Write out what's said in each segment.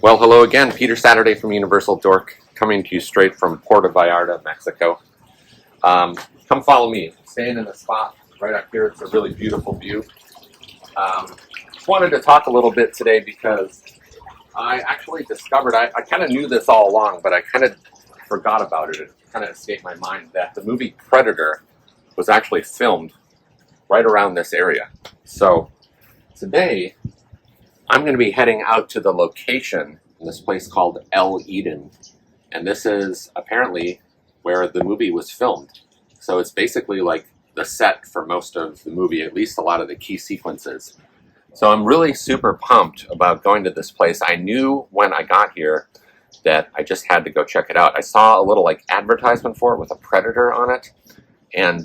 Well, hello again. Peter Saturday from Universal Dork, coming to you straight from Puerta Vallarta, Mexico. Come follow me. Staying in the spot right up here. It's a really beautiful view. Just wanted to talk a little bit today because I actually discovered, I kind of knew this all along, but I kind of forgot about it. It kind of escaped my mind that the movie Predator was actually filmed right around this area. So today, I'm going to be heading out to the location in this place called El Eden. And this is apparently where the movie was filmed. So it's basically like the set for most of the movie, at least a lot of the key sequences. So I'm really super pumped about going to this place. I knew when I got here that I just had to go check it out. I saw a little like advertisement for it with a Predator on it. And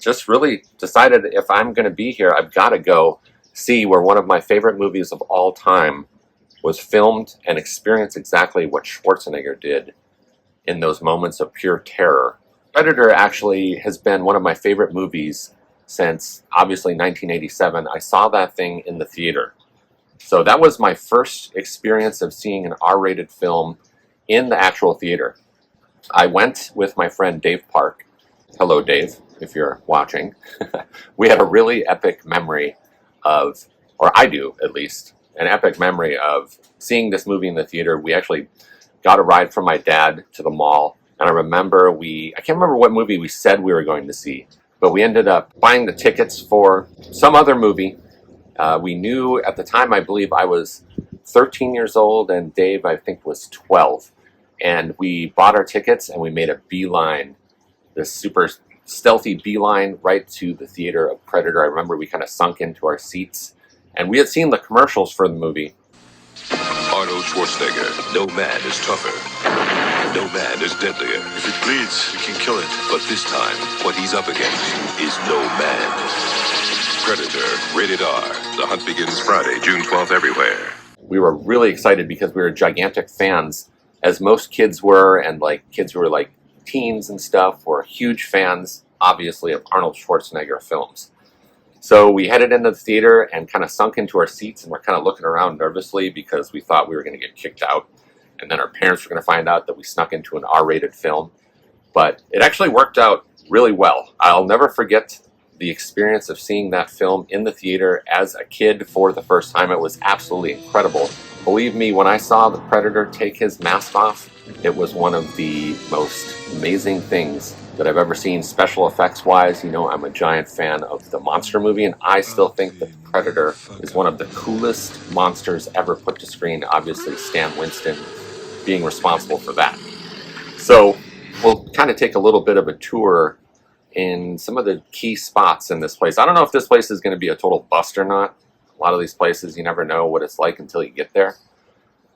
just really decided if I'm going to be here, I've got to go see where one of my favorite movies of all time was filmed and experience exactly what Schwarzenegger did in those moments of pure terror. Predator actually has been one of my favorite movies since obviously 1987. I saw that thing in the theater. So that was my first experience of seeing an R-rated film in the actual theater. I went with my friend Dave Park. Hello, Dave, if you're watching. We had a really epic memory of, or I do at least, an epic memory of seeing this movie in the theater. We actually got a ride from my dad to the mall, and I remember I can't remember what movie we said we were going to see, but we ended up buying the tickets for some other movie. We knew at the time, I believe I was 13 years old, and Dave, I think, was 12. And we bought our tickets, and we made a beeline, this super stealthy beeline right to the theater of Predator. I remember we kind of sunk into our seats, and we had seen the commercials for the movie. Arnold Schwarzenegger. No man is tougher. No man is deadlier. If it bleeds, you can kill it. But this time, what he's up against is no man. Predator, rated R. The hunt begins Friday, June 12th everywhere. We were really excited because we were gigantic fans, as most kids were, and like kids who were like teens and stuff were huge fans, obviously, of Arnold Schwarzenegger films. So we headed into the theater and kind of sunk into our seats, and we're kind of looking around nervously because we thought we were going to get kicked out, and then our parents were going to find out that we snuck into an R-rated film. But it actually worked out really well. I'll never forget the experience of seeing that film in the theater as a kid for the first time. It was absolutely incredible. Believe me, when I saw the Predator take his mask off, it was one of the most amazing things that I've ever seen, special effects wise. You know, I'm a giant fan of the monster movie, and I still think that the Predator is one of the coolest monsters ever put to screen. Obviously, Stan Winston being responsible for that. So we'll kind of take a little bit of a tour in some of the key spots in this place. I don't know if this place is going to be a total bust or not. A lot of these places, you never know what it's like until you get there.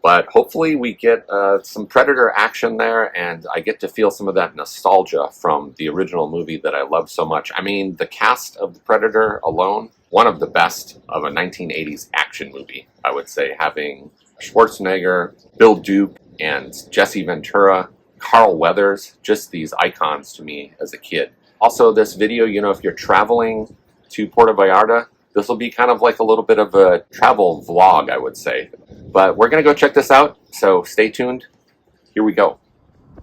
But hopefully we get some Predator action there, and I get to feel some of that nostalgia from the original movie that I love so much. I mean, the cast of the Predator alone, one of the best of a 1980s action movie, I would say, having Schwarzenegger, Bill Duke, and Jesse Ventura, Carl Weathers, just these icons to me as a kid. Also, this video, you know, if you're traveling to Puerta Vallarta, this will be kind of like a little bit of a travel vlog, I would say. But we're going to go check this out, so stay tuned. Here we go.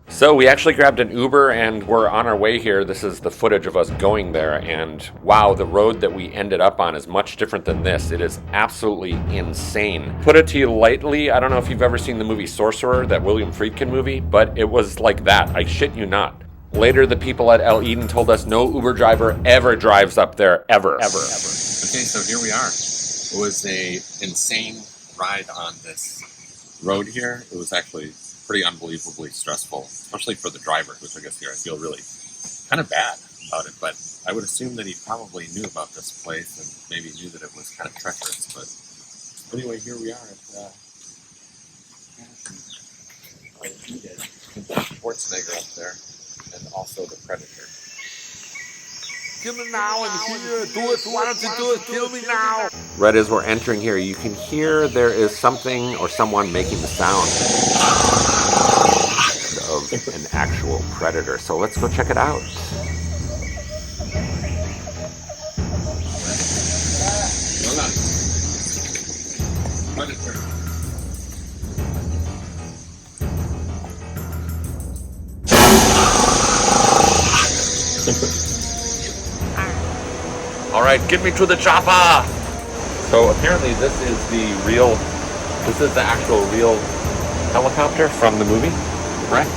So we actually grabbed an Uber and we're on our way here. This is the footage of us going there, and wow, the road that we ended up on is much different than this. It is absolutely insane. Put it to you lightly, I don't know if you've ever seen the movie Sorcerer, that William Friedkin movie, but it was like that. I shit you not. Later, the people at El Eden told us no Uber driver ever drives up there, ever. Okay, so here we are. It was a insane ride on this road here. It was actually pretty unbelievably stressful, especially for the driver, which I guess here I feel really kind of bad about it. But I would assume that he probably knew about this place and maybe knew that it was kind of treacherous. But anyway, here we are at Schwarzenegger up there, and also the Predator. Kill me now and here, do it, why don't you do it, kill me now. Right as we're entering here, you can hear there is something or someone making the sound of an actual predator. So let's go check it out. Predator. All right, get me to the chopper. So apparently this is the actual real helicopter from the movie, correct?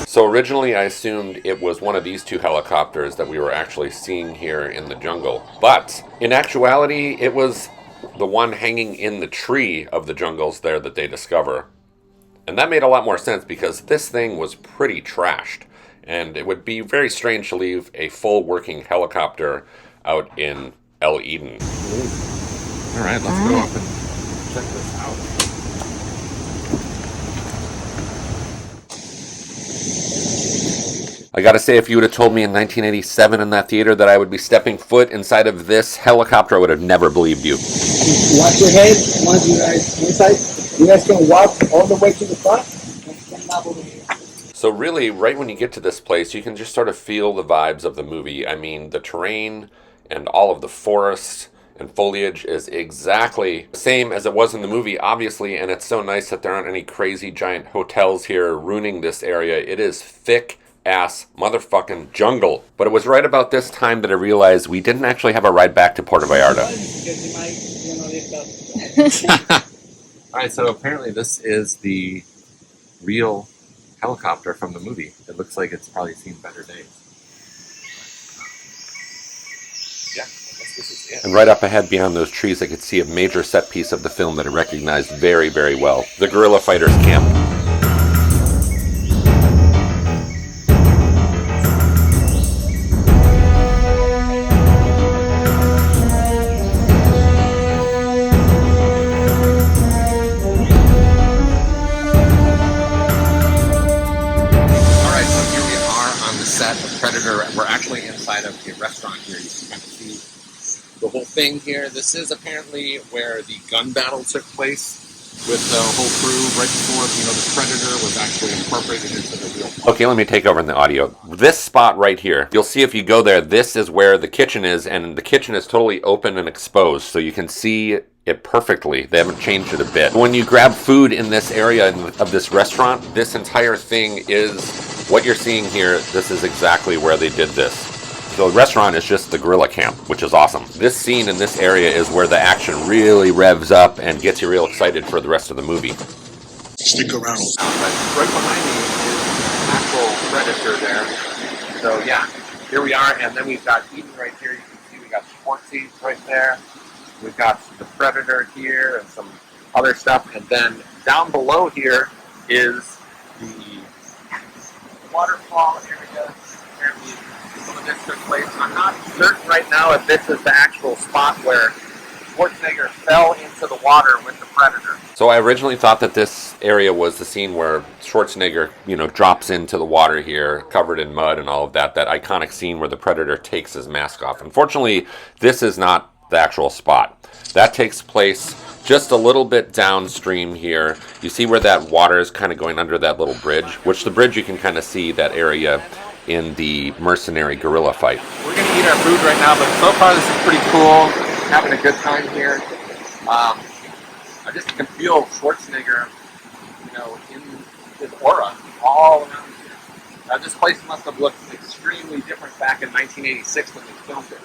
So originally I assumed it was one of these two helicopters that we were actually seeing here in the jungle. But in actuality, it was the one hanging in the tree of the jungles there that they discover. And that made a lot more sense because this thing was pretty trashed. And it would be very strange to leave a full working helicopter out in El Eden. All right, let's go up and check this out. I gotta say, if you would have told me in 1987 in that theater that I would be stepping foot inside of this helicopter, I would have never believed you. Watch your head. Once you guys inside, you guys can walk all the way to the front. So really, right when you get to this place, you can just sort of feel the vibes of the movie. I mean, the terrain and all of the forests and foliage is exactly the same as it was in the movie, obviously, and it's so nice that there aren't any crazy giant hotels here ruining this area. It is thick ass motherfucking jungle. But it was right about this time that I realized we didn't actually have a ride back to Puerta Vallarta. Alright, so apparently this is the real helicopter from the movie. It looks like it's probably seen better days. Yeah, I guess this is it. And right up ahead beyond those trees I could see a major set piece of the film that I recognized very, very well. The guerrilla fighters camp. We're actually inside of a restaurant here. You can kind of see the whole thing here. This is apparently where the gun battle took place with the whole crew right before, the Predator was actually incorporated into the real. Okay, let me take over in the audio. This spot right here, you'll see if you go there, this is where the kitchen is, and the kitchen is totally open and exposed, so you can see it perfectly. They haven't changed it a bit. When you grab food in this area of this restaurant, this entire thing is what you're seeing here. This is exactly where they did this. So the restaurant is just the guerrilla camp, which is awesome. This scene in this area is where the action really revs up and gets you real excited for the rest of the movie. Stick around. Right behind me is actual Predator there. So yeah, here we are, and then we've got Eden right here. You can see we got Schwartzy right there. We've got the Predator here and some other stuff, and then down below here is the waterfall area. Apparently some of this took place. I'm not certain right now if this is the actual spot where Schwarzenegger fell into the water with the Predator. So I originally thought that this area was the scene where Schwarzenegger, drops into the water here, covered in mud and all of that iconic scene where the Predator takes his mask off. Unfortunately, this is not the actual spot. That takes place just a little bit downstream here. You see where that water is kind of going under that little bridge, which the bridge you can kind of see that area in the mercenary guerrilla fight. We're going to eat our food right now, but so far this is pretty cool. Having a good time here. I just can feel Schwarzenegger, in his aura all around here. This place must have looked extremely different back in 1986 when they filmed it.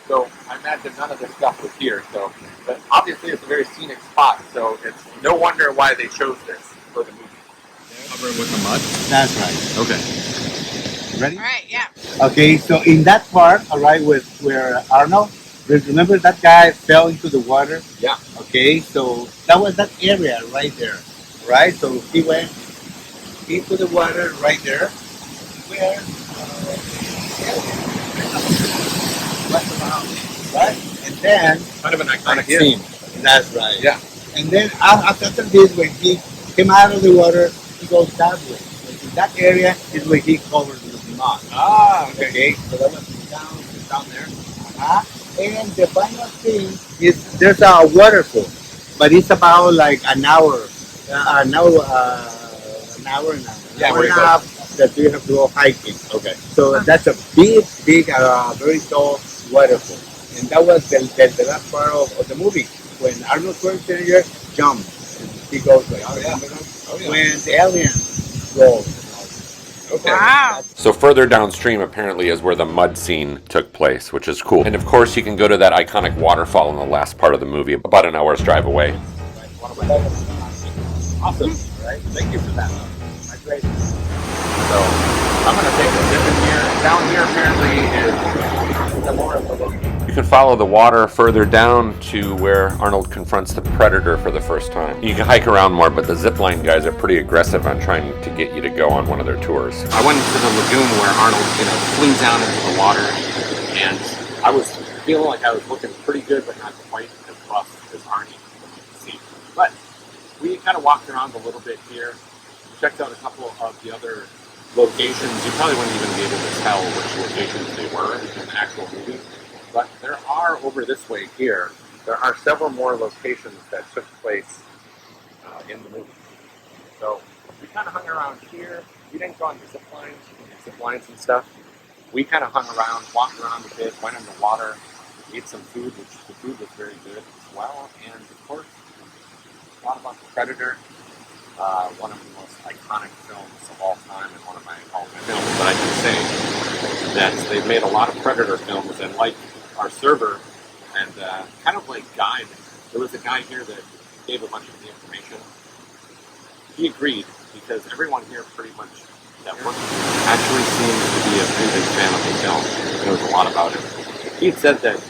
So I imagine none of this stuff was here. So, but obviously it's a very scenic spot. So it's no wonder why they chose this for the movie. Cover it with the mud? That's right. Okay. Ready? All right, yeah. Okay, so in that part, all right, with where Arnold, remember that guy fell into the water? Yeah. Okay, so that was that area right there, right? So he went into the water right there, where right? And then Kind of an iconic here. scene. That's right. Yeah. And then after this, when he came out of the water, he goes that way. So in that area is where he covered with mud. Ah, Okay, so that was down there. And the final thing is there's a waterfall, but it's about like an hour and a half that you have to go hiking. Okay. So that's a big, very tall waterfall. And that was the last part of the movie when Arnold Schwarzenegger jumps and he goes like, Oh yeah. when the aliens go. Okay. Wow. So further downstream apparently is where the mud scene took place, which is cool. And of course you can go to that iconic waterfall in the last part of the movie, about an hour's drive away. Awesome. Right? Thank you for that. That's great. So I'm going to take a dip in here. Down here apparently is the more of the... You can follow the water further down to where Arnold confronts the Predator for the first time. You can hike around more, but the zipline guys are pretty aggressive on trying to get you to go on one of their tours. I went into the lagoon where Arnold, flew down into the water, and I was feeling like I was looking pretty good, but not quite as buff as Arnie. See, but we kind of walked around a little bit here, checked out a couple of the other locations. You probably wouldn't even be able to tell which locations they were in the actual movie. But there are, over this way here, there are several more locations that took place in the movie. So we kind of hung around here. We didn't go on the zip lines and stuff. We kind of hung around, walked around a bit, went in the water, ate some food, which the food was very good as well. And of course, thought about the Predator, one of the most iconic films of all time and one of my all-time films. But I can say that they've made a lot of Predator films, and like our server and kind of like guide. There was a guy here that gave a bunch of the information. He agreed because everyone here pretty much that worked actually seems to be a pretty big fan of the film. He knows a lot about it. He had said that,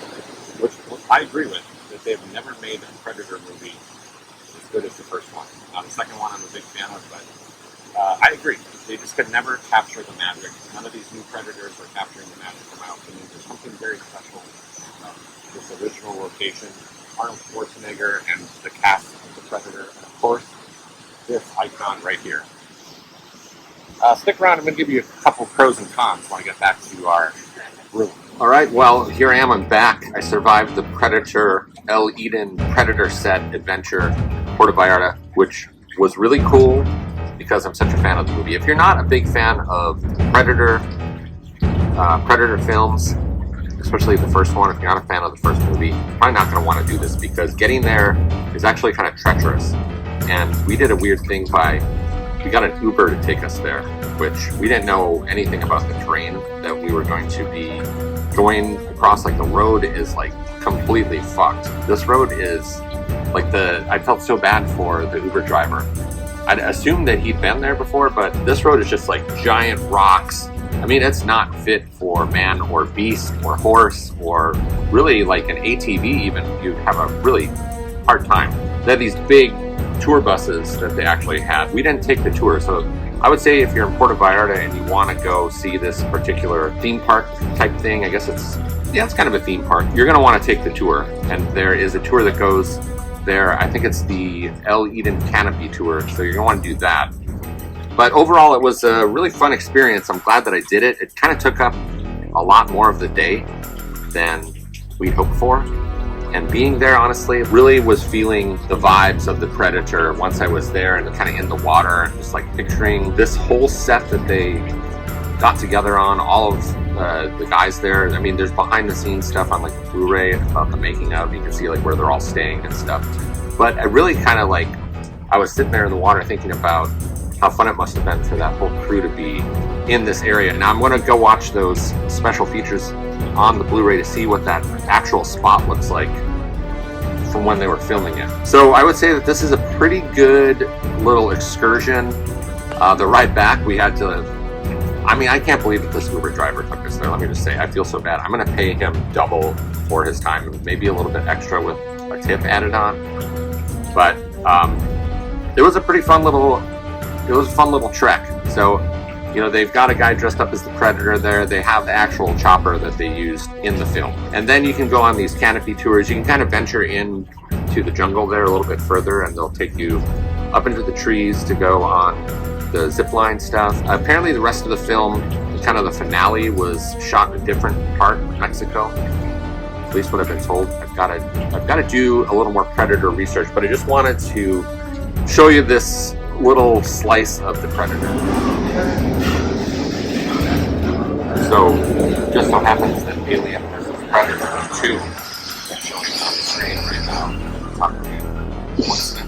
which I agree with, that they've never made a Predator movie as good as the first one. Now the second one I'm a big fan of, but I agree. They just could never capture the magic. None of these new Predators are capturing the magic, in my opinion. There's something very special about this original location, Arnold Schwarzenegger and the cast of the Predator, and of course, this icon right here. Stick around, I'm going to give you a couple pros and cons when I get back to our room. Alright, well, here I am, I'm back. I survived the Predator El Eden Predator set adventure, Puerta Vallarta, which was really cool because I'm such a fan of the movie. If you're not a big fan of Predator films, especially the first one, if you're not a fan of the first movie, you're probably not going to want to do this because getting there is actually kind of treacherous. And we did a weird thing we got an Uber to take us there, which we didn't know anything about the terrain that we were going to be going across. Like the road is like completely fucked. This road is like I felt so bad for the Uber driver. I'd assumed that he'd been there before, but this road is just like giant rocks. I mean, it's not fit for man or beast or horse or really like an ATV even. You'd have a really hard time. They had these big tour buses that they actually had. We didn't take the tour, so I would say if you're in Puerta Vallarta and you want to go see this particular theme park type thing, I guess it's kind of a theme park. You're going to want to take the tour, and there is a tour that goes there. I think it's the El Eden Canopy tour, so you're going to want to do that. But overall, it was a really fun experience. I'm glad that I did it. It kind of took up a lot more of the day than we'd hoped for. And being there, honestly, really was feeling the vibes of the Predator once I was there and kind of in the water and just like picturing this whole set that they got together on, all of the guys there. I mean, there's behind the scenes stuff on like the Blu-ray about the making of. You can see like where they're all staying and stuff. But I really kind of like, I was sitting there in the water thinking about how fun it must have been for that whole crew to be in this area. Now I'm going to go watch those special features on the Blu-ray to see what that actual spot looks like from when they were filming it. So I would say that this is a pretty good little excursion. The ride back, we had to, I mean, I can't believe that this Uber driver took us there. Let me just say, I feel so bad. I'm going to pay him double for his time, maybe a little bit extra with a tip added on. But it was a pretty fun little, trek. So, you know, they've got a guy dressed up as the Predator there. They have the actual chopper that they used in the film. And then you can go on these canopy tours. You can kind of venture in to the jungle there a little bit further, and they'll take you up into the trees to go on the zipline stuff. Apparently the rest of the film, kind of the finale, was shot in a different part of Mexico. At least what I've been told. I've got to do a little more Predator research, but I just wanted to show you this little slice of the Predator. So, just so happens that Alien vs. Predator 2 is showing on the screen right now. Talk to you once